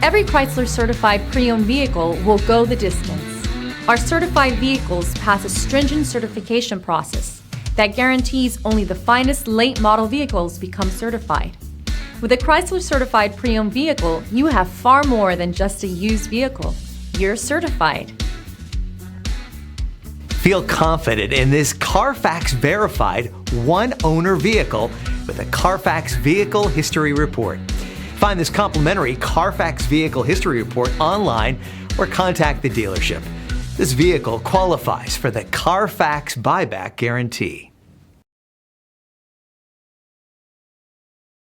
Every Chrysler certified pre-owned vehicle will go the distance. Our certified vehicles pass a stringent certification process that guarantees only the finest late model vehicles become certified. With a Chrysler certified pre-owned vehicle, you have far more than just a used vehicle. You're certified. Feel confident in this Carfax verified one-owner vehicle with a Carfax Vehicle History Report. Find this complimentary Carfax Vehicle History Report online or contact the dealership. This vehicle qualifies for the Carfax Buyback Guarantee.